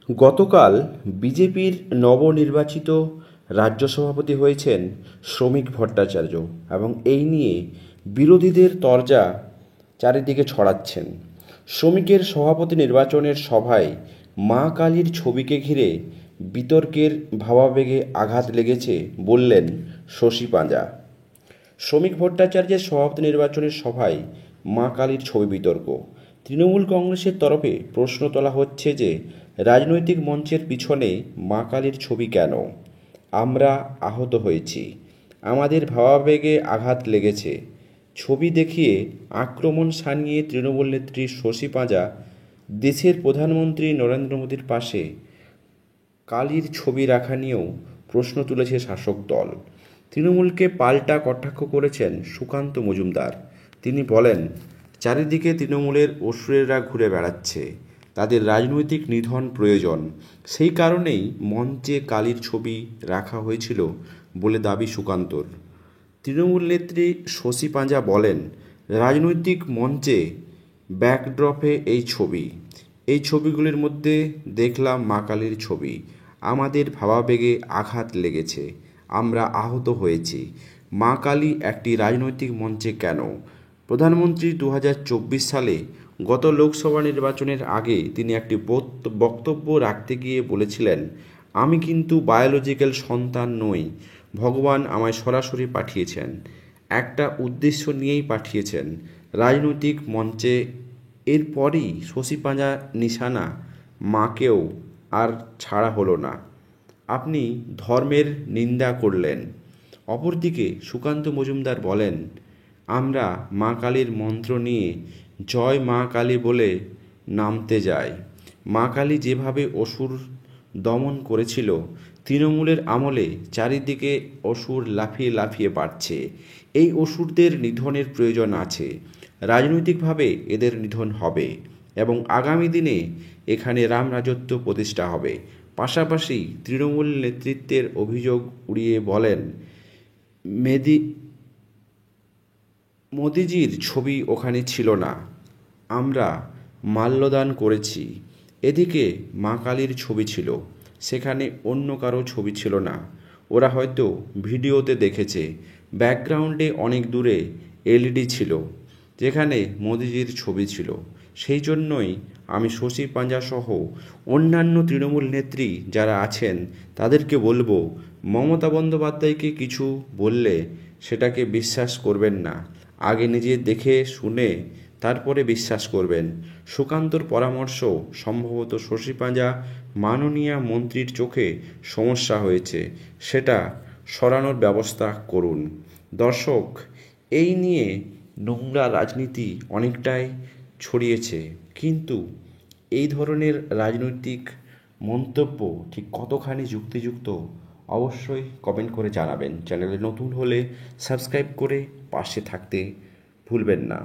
গতকাল বিজেপির নবনির্বাচিত রাজ্য সভাপতি হয়েছেন শ্রমিক ভট্টাচার্য এবং এই নিয়ে বিরোধীদের তরজা চারিদিকে ছড়াচ্ছেন। শ্রমিকের সভাপতি নির্বাচনের সভায় মা কালীর ছবিকে ঘিরে বিতর্কের ভাবাবেগে আঘাত লেগেছে বললেন শশী পাঁজা। শ্রমিক ভট্টাচার্যের সভাপতি নির্বাচনের সভায় মা কালীর ছবি বিতর্ক। তৃণমূল কংগ্রেসের তরফে প্রশ্ন তোলা হচ্ছে যে রাজনৈতিক মঞ্চের পিছনে মা কালীর ছবি কেন? আমরা আহত হয়েছি, আমাদের ভাবাবেগে আঘাত লেগেছে। ছবি দেখিয়ে আক্রমণ শানিয়ে তৃণমূল নেত্রী শশী পাঁজা দেশের প্রধানমন্ত্রী নরেন্দ্র মোদীর পাশে কালীর ছবি রাখা নিয়েও প্রশ্ন তুলেছে শাসক দল। তৃণমূলকে পাল্টা কটাক্ষ করেছেন সুকান্ত মজুমদার। তিনি বলেন, চারিদিকে তৃণমূলের অসুরেরা ঘুরে বেড়াচ্ছে, তাদের রাজনৈতিক নিধন প্রয়োজন, সেই কারণেই মঞ্চে কালীর ছবি রাখা হয়েছিল বলে দাবি সুকান্তর। তৃণমূল নেত্রী শশী পাঁজা বলেন, রাজনৈতিক মঞ্চে ব্যাকড্রপে এই ছবিগুলির মধ্যে দেখলাম মা কালীর ছবি। আমাদের ভাবাবেগে আঘাত লেগেছে, আমরা আহত হয়েছি। মা কালী একটি রাজনৈতিক মঞ্চে কেন? প্রধানমন্ত্রী 2024 সালে গত লোকসভা নির্বাচনের আগে তিনি একটি বক্তব্য রাখতে গিয়ে বলেছিলেন, আমি কিন্তু বায়োলজিক্যাল সন্তান নই, ভগবান আমায় সরাসরি পাঠিয়েছেন, একটা উদ্দেশ্য নিয়েই পাঠিয়েছেন রাজনৈতিক মঞ্চে। এরপরই শশী পাঁজা নিশানা মাকেও আর ছাড়া হলো না। আপনি ধর্মের নিন্দা করলেন। অপরদিকে সুকান্ত মজুমদার বলেন, আমরা মা কালীর মন্ত্র নিয়ে জয় মা কালী বলে নামতে যাই। মা কালী যেভাবে অসুর দমন করেছিল, তৃণমূলের আমলে চারিদিকে অসুর লাফিয়ে লাফিয়ে বাড়ছে। এই অসুরদের নিধনের প্রয়োজন আছে, রাজনৈতিকভাবে এদের নিধন হবে এবং আগামী দিনে এখানে রাম রাজত্ব প্রতিষ্ঠা হবে। পাশাপাশি তৃণমূল নেতৃত্বের অভিযোগ উড়িয়ে বলেন, মোদিজির ছবি ওখানে ছিল না, আমরা মাল্যদান করেছি। এদিকে মা কালীর ছবি ছিল, সেখানে অন্য কারো ছবি ছিল না। ওরা হয়তো ভিডিওতে দেখেছে, ব্যাকগ্রাউন্ডে অনেক দূরে এলইডি ছিল যেখানে মোদিজির ছবি ছিল। সেই জন্যই আমি শশী পাঁজা সহ অন্যান্য তৃণমূল নেত্রী যারা আছেন তাদেরকে বলবো, মমতা বন্দ্যোপাধ্যায়কে কিছু বললে সেটাকে বিশ্বাস করবেন না, আগে নিজে দেখে শুনে তারপরে বিশ্বাস করবেন। সুকান্তর পরামর্শ, সম্ভবত শশী পাঁজা মাননীয়া মন্ত্রীর চোখে সমস্যা হয়েছে, সেটা সরানোর ব্যবস্থা করুন। দর্শক, এই নিয়ে নোংরা রাজনীতি অনেকটাই ছড়িয়েছে, কিন্তু এই ধরনের রাজনৈতিক মন্তব্য ঠিক কতখানি যুক্তিযুক্ত অবশ্যই কমেন্ট করে জানাবেন। চ্যানেলে নতুন হলে সাবস্ক্রাইব করে পাশে থাকতে ভুলবেন না।